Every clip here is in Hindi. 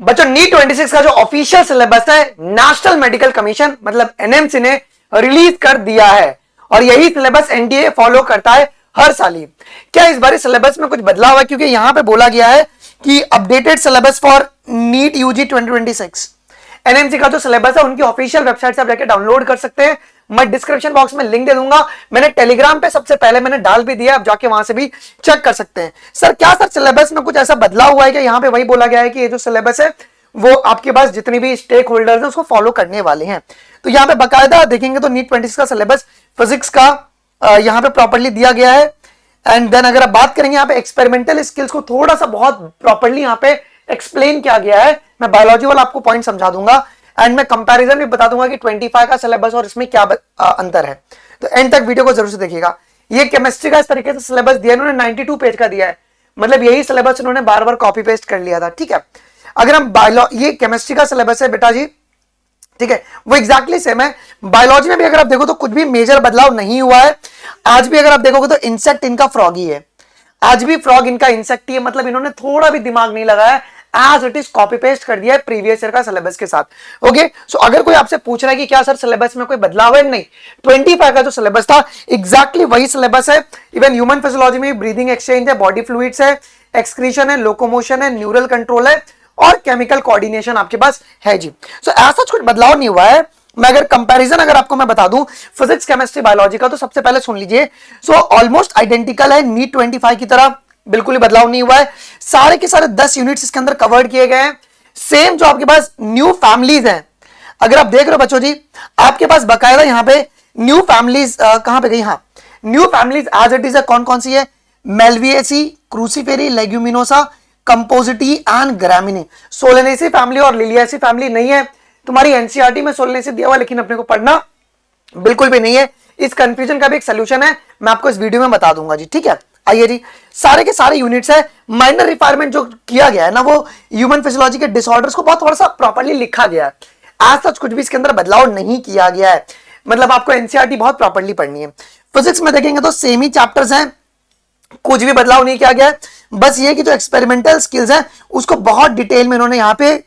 बच्चों नीट 26 का जो ऑफिशियल सिलेबस है नेशनल मेडिकल कमीशन मतलब एनएमसी ने रिलीज कर दिया है और यही सिलेबस एनडीए फॉलो करता है हर साल ही। क्या इस बार सिलेबस में कुछ बदलाव है? क्योंकि यहां पे बोला गया है कि updated syllabus for NEET UG 2026 NMC का जो सिलेबस है उनकी ऑफिशियल वेबसाइट से आप जाके डाउनलोड कर सकते हैं। मैं डिस्क्रिप्शन बॉक्स में लिंक दे दूंगा, मैंने टेलीग्राम पे सबसे पहले मैंने डाल भी दिया, आप जाके वहां से भी चेक कर सकते हैं। सर क्या सर सिलेबस में कुछ ऐसा बदलाव हुआ है कि यहाँ पे वही बोला गया है कि ये जो सिलेबस है वो आपके पास जितनी भी स्टेक होल्डर्स हैं उसको फॉलो करने वाले हैं। तो यहाँ पे बकायदा देखेंगे तो नीट 26 का सिलेबस फिजिक्स का यहाँ पे प्रॉपर्ली दिया गया है। एंड देन अगर आप बात करेंगे यहाँ पे एक्सपेरिमेंटल स्किल्स को थोड़ा सा बहुत प्रॉपर्ली यहाँ पे एक्सप्लेन किया गया है। मैं बायोलॉजी वाला आपको पॉइंट समझा दूंगा एंड मैं कंपैरिजन भी बता दूंगा कि 25 का सिलेबस और इसमें क्या अंतर है। तो एंड तक वीडियो को जरूर से देखिएगा। ये केमिस्ट्री का इस तरीके से सिलेबस दिया इन्होंने 92 पेज का दिया है, मतलब यही सिलेबस इन्होंने बार बार कॉपी पेस्ट कर लिया था। ठीक है, अगर हम ये केमिस्ट्री का सिलेबस है बेटा जी, ठीक है, वो एग्जैक्टली सेम है। बायोलॉजी में भी अगर आप देखो तो कुछ भी मेजर बदलाव नहीं हुआ है। आज भी अगर आप देखोगे तो इंसेक्ट इनका फ्रॉग ही है, आज भी फ्रॉग इनका इंसेक्ट ही है, मतलब इन्होंने थोड़ा भी दिमाग नहीं लगाया, as it is copy paste कर दिया है प्रीवियस ईयर का सिलेबस के साथ। ओके, सो अगर कोई आपसे पूछ रहा है कि क्या सर सिलेबस में कोई बदलाव है, नहीं, 25 का जो सिलेबस था एग्जैक्टली वही सिलेबस है। इवन ह्यूमन फिजियोलॉजी में ब्रीदिंग एक्सचेंज है, बॉडी फ्लूइड्स है, एक्सक्रीशन है, लोकोमोशन है, न्यूरल कंट्रोल है और केमिकल कोऑर्डिनेशन आपके पास है जी। सो ऐसा कुछ बदलाव नहीं हुआ है। मैं अगर कंपैरिजन अगर आपको मैं बता दूं फिजिक्स केमिस्ट्री बायोलॉजी का, तो सबसे पहले सुन लीजिए। सो ऑलमोस्ट आइडेंटिकल है नीट 25 की तरह, बिल्कुल ही बदलाव नहीं हुआ है। सारे के सारे 10 यूनिट्स इसके अंदर कवर्ड किए गए हैं। सेम जो आपके पास न्यू फैमिलीज हैं, अगर आप देख रहे हो बच्चों जी, आपके पास बकायदा यहाँ पे न्यू फैमिलीज कहां पे गई, हाँ, new families as it is है। कौन कौन सी है? Malvaceae, Cruciferae, Leguminosae, Compositae and Gramineae. Solanaceae family और लिलियासी फैमिली नहीं है। तुम्हारी एनसीईआरटी में सोलेनेसी दिया हुआ, लेकिन अपने को पढ़ना बिल्कुल भी नहीं है। इस कंफ्यूजन का भी एक सोल्यूशन है, मैं आपको इस वीडियो में बता दूंगा जी। ठीक है, आइए जी, सारे के सारे यूनिट्स है। माइनर रिफाइनमेंट जो किया गया है ना, वो ह्यूमन फिजियोलॉजी के डिसऑर्डर्स को बहुत थोड़ा सा प्रॉपर्ली लिखा गया है। आज तक कुछ भी इसके अंदर बदलाव नहीं किया गया है, मतलब आपको एनसीईआरटी बहुत प्रॉपर्ली पढ़नी है। फिजिक्स में देखेंगे तो सेम ही चैप्टर्स हैं, कुछ भी बदलाव नहीं किया गया है। बस ये कि जो एक्सपेरिमेंटल स्किल्स है उसको बहुत डिटेल में इन्होंने यहाँ पे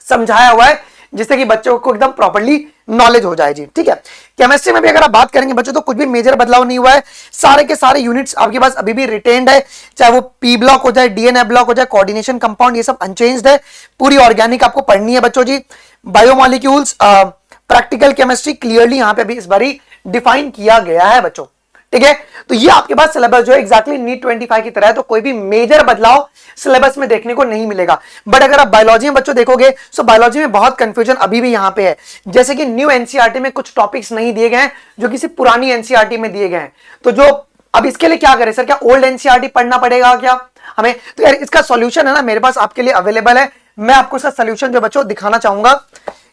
समझाया हुआ है, जिससे कि बच्चों को एकदम प्रॉपर्ली नॉलेज हो जाए जी। ठीक है, केमिस्ट्री में भी अगर आप बात करेंगे बच्चों तो कुछ भी मेजर बदलाव नहीं हुआ है। सारे के सारे यूनिट्स आपके पास अभी भी रिटेन्ड है, चाहे वो पी ब्लॉक हो जाए, डीएनए ब्लॉक हो जाए, कोऑर्डिनेशन कंपाउंड, ये सब अनचेंज्ड है। पूरी ऑर्गेनिक आपको पढ़नी है बच्चों जी। बायोमोलिक्यूल्स, प्रैक्टिकल केमिस्ट्री क्लियरली यहाँ पे भी इस बारी डिफाइन किया गया है बच्चों। ठीक है, तो ये आपके पास सिलेबस जो है एग्जैक्टली नीट 25 की तरह है, तो कोई भी मेजर बदलाव सिलेबस में देखने को नहीं मिलेगा। बट अगर आप बायोलॉजी में बच्चों देखोगे तो बायोलॉजी में बहुत कंफ्यूजन अभी भी यहाँ पे है, जैसे कि न्यू एनसीईआरटी में कुछ टॉपिक्स नहीं दिए गए हैं जो किसी पुरानी एनसीईआरटी में दिए गए हैं। तो जो अब इसके लिए क्या करें सर, क्या ओल्ड एनसीईआरटी पढ़ना पड़ेगा क्या हमें? तो यार इसका सोल्यूशन है ना मेरे पास आपके लिए अवेलेबल है। मैं आपको इसका सोल्यूशन जो बच्चों दिखाना चाहूंगा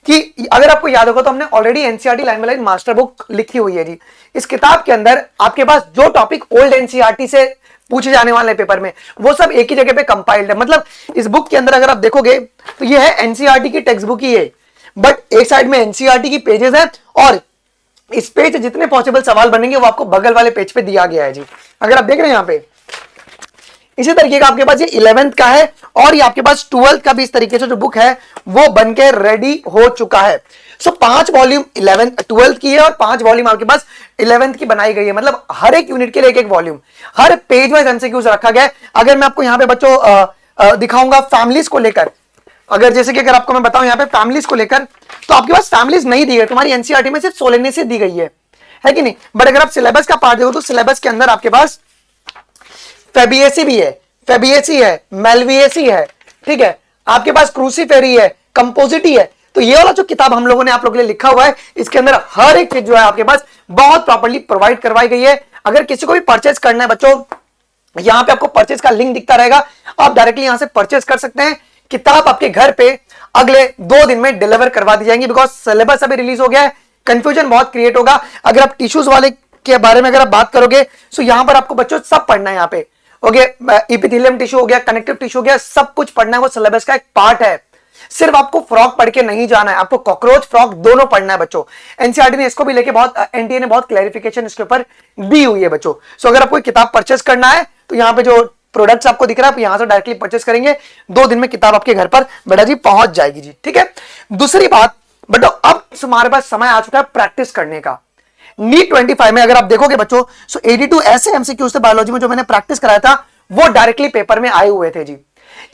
कि अगर आपको याद होगा तो हमने already NCERT line by line master book लिखी हुई है जी। इस किताब के अंदर आपके पास जो टॉपिक ओल्ड एनसीईआरटी से पूछे जाने वाले पेपर में, वो सब एक ही जगह पे कंपाइल्ड है। मतलब इस बुक के अंदर अगर आप देखोगे तो ये है एनसीईआरटी की टेक्स्ट बुक ही है, बट एक साइड में एनसीईआरटी की पेजेस है और इस पेज जितने पॉसिबल सवाल बनेंगे वो आपको बगल वाले पेज पे दिया गया है जी। अगर आप देख रहे हैं यहाँ पे इसी तरीके का आपके पास ये 11th का है और ये आपके पास 12th का भी इस तरीके से जो बुक है वो बनके रेडी हो चुका है। सो 5 वॉल्यूम 12th की है और 5 वॉल्यूम आपके पास 11th की बनाई गई है। मतलब हर एक यूनिट के लिए एक एक वॉल्यूम, हर पेज वाइज एमसीक्यूज रखा गया है। अगर मैं आपको यहाँ पे बच्चों दिखाऊंगा फैमिलीज को लेकर, अगर जैसे कि अगर आपको मैं बताऊं यहाँ पे फैमिलीज को लेकर, तो आपके पास फैमिलीज नहीं दी गई, तुम्हारी एनसीईआरटी में सिर्फ सोलेनेसी दी गई है कि नहीं? बट अगर आप सिलेबस का पार्ट देखो तो सिलेबस के अंदर आपके पास फेबिएसी भी है, फेबिएसी है, मेल्विएसी है, ठीक है, आपके पास क्रूसीफेरी है, कंपोजिटी है। तो ये वाला जो किताब हम लोगों ने आप लोगों के लिए लिखा हुआ है, इसके अंदर हर एक चीज जो है आपके पास बहुत प्रॉपर्ली प्रोवाइड करवाई गई है। अगर किसी को भी परचेज करना है बच्चों, यहां पे आपको परचेज का लिंक दिखता रहेगा, आप डायरेक्टली यहां से परचेज कर सकते हैं। किताब आपके घर पे अगले 2 दिन में डिलीवर करवा दी जाएंगी, बिकॉज सिलेबस अभी रिलीज हो गया है, कंफ्यूजन बहुत क्रिएट होगा। अगर आप टिश्यूज वाले के बारे में अगर आप बात करोगे तो यहां पर आपको बच्चों सब पढ़ना है। यहाँ पे ओके, इपिथेलियम टिश्यू हो गया, कनेक्टिव टिश्यू हो गया, सब कुछ पढ़ना है, वो सिलेबस का एक पार्ट है। सिर्फ आपको फ्रॉग पढ़ के नहीं जाना है, आपको कॉकरोच फ्रॉग दोनों पढ़ना है बच्चों। एनसीईआरटी ने इसको भी लेके बहुत, एनटीए ने बहुत क्लैरिफिकेशन इसके ऊपर दी हुई है बच्चों। सो अगर आपको किताब परचेस करना है तो यहाँ पे जो प्रोडक्ट्स आपको दिख रहा है, आप यहां से डायरेक्टली परचेस करेंगे, 2 दिन में किताब आपके घर पर बेटा जी पहुंच जाएगी जी। ठीक है, दूसरी बात बेटा, अब हमारे पास समय आ चुका है प्रैक्टिस करने का। नीट 25 में अगर आप देखोगे बच्चों, सो 82 ऐसे एमसीक्यूज थे बायोलॉजी में जो मैंने प्रैक्टिस कराया था, वो डायरेक्टली पेपर में आए हुए थे जी।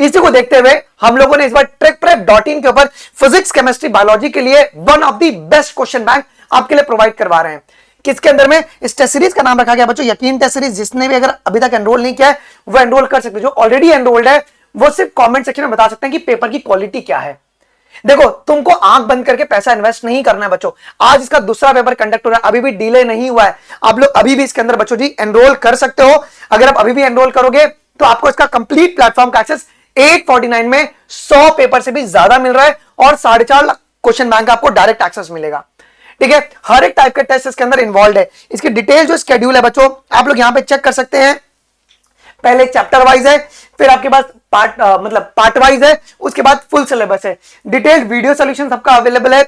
इसी को देखते हुए हम लोगों ने इस बार ट्रिकप्रेप.in के ऊपर फिजिक्स, केमिस्ट्री, बायोलॉजी के लिए one of the best question bank आपके लिए प्रोवाइड करवा रहे हैं। किसके अंदर में? इस टेस्ट सीरीज का नाम रखा गया बच्चों यकीन टेस्ट सीरीज। जिसने भी अगर अभी तक एनरोल नहीं किया है वो एनरोल कर सकते हैं। जो ऑलरेडी एनरोल्ड है वो सिर्फ कमेंट सेक्शन में बता सकते हैं कि पेपर की क्वालिटी क्या है। देखो, तुमको आंख बंद करके पैसा इन्वेस्ट नहीं करना है बच्चों। आज इसका दूसरा पेपर कंडक्ट हो रहा है, अभी भी डिले नहीं हुआ है। आप लोग अभी भी इसके अंदर बच्चों जी एनरोल कर सकते हो। अगर आप अभी भी एनरोल करोगे तो आपको इसका कंप्लीट प्लेटफॉर्म का एक्सेस 849 में 100 पेपर से भी ज्यादा मिल रहा है और 4.5 लाख क्वेश्चन बैंक का आपको डायरेक्ट एक्सेस मिलेगा। ठीक है, हर एक टाइप के टेस्ट इसके अंदर इन्वॉल्व है। इसकी डिटेल जो स्केड्यूल है बच्चों आप लोग यहां पे चेक कर सकते हैं। पहले चैप्टर वाइज है, फिर आपके पास पार्ट वाइज है, उसके बाद फुल सिलेबस है। डिटेल्ड वीडियो सॉल्यूशन सबका अवेलेबल है।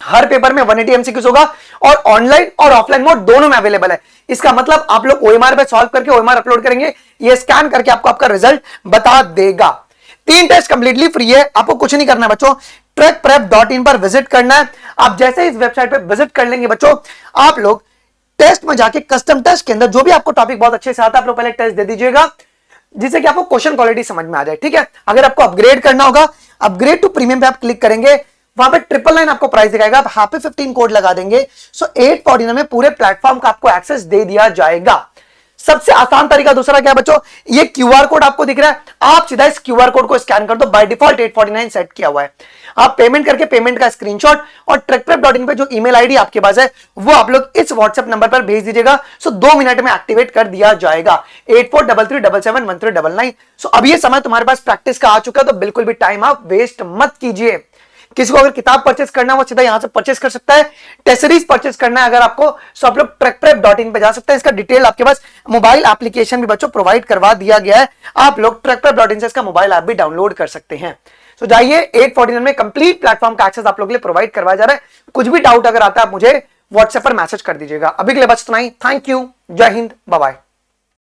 हर पेपर में 180 एमसीक्यूज होगा और ऑनलाइन और ऑफलाइन मोड दोनों में अवेलेबल है। इसका मतलब आप लोग ओएमआर पे सॉल्व करके ओएमआर अपलोड करेंगे, ये स्कैन करके आपको आपका रिजल्ट बता देगा। 3 टेस्ट कंप्लीटली फ्री है, आपको कुछ नहीं करना है बच्चों। ट्रैकप्रेप.in पर विजिट करना है। आप जैसे इस वेबसाइट पे विजिट कर लेंगे बच्चों, आप लोग टेस्ट में जाके कस्टम टेस्ट के अंदर जो भी आपको टॉपिक बहुत अच्छे से आता है आप लोग पहले टेस्ट दे दीजिएगा, जिससे कि आपको क्वेश्चन क्वालिटी समझ में आ जाए। ठीक है, अगर आपको अपग्रेड करना होगा, अपग्रेड टू प्रीमियम पे आप क्लिक करेंगे, वहां पे 999 आपको प्राइस दिखाएगा, आप हैप्पी 15 कोड लगा देंगे, सो 849 में पूरे प्लेटफॉर्म का आपको एक्सेस दे दिया जाएगा। सबसे आसान तरीका दूसरा क्या है बच्चों, ये क्यूआर कोड आपको दिख रहा है, आप सीधा इस क्यूआर कोड को स्कैन कर दो। बाय डिफॉल्ट 849 सेट किया हुआ है। आप पेमेंट करके पेमेंट का स्क्रीनशॉट और ट्रैकप्रेप.in पे जो ईमेल आईडी आपके पास है वो आप लोग इस व्हाट्सएप नंबर पर भेज दीजिएगा। सो 2 मिनट में एक्टिवेट कर दिया जाएगा। 8433771399। सो अब ये समय तुम्हारे पास प्रैक्टिस का आ चुका है, तो बिल्कुल भी टाइम आप वेस्ट मत कीजिए। किसी को अगर किताब परचेस करना है वो सीधा यहां से परचेस कर सकता है। टेस्ट सीरीज परचेस करना है अगर आपको, सो आप लोग ट्रैकप्रेप.in पे जा सकते हैं। इसका डिटेल आपके पास मोबाइल एप्लीकेशन भी बच्चों प्रोवाइड करवा दिया गया है, आप लोग ट्रैकप्रेप.in से इसका मोबाइल ऐप भी डाउनलोड कर सकते हैं। सो जाइए, 849 में कंप्लीट प्लेटफॉर्म का एक्सेस आप लोग के लिए प्रोवाइड करवाया जा रहा है। कुछ भी डाउट अगर आता है आप मुझे व्हाट्सएप पर मैसेज कर दीजिएगा। अभी के लिए बस इतना ही। थैंक यू, जय हिंद, बाय बाय।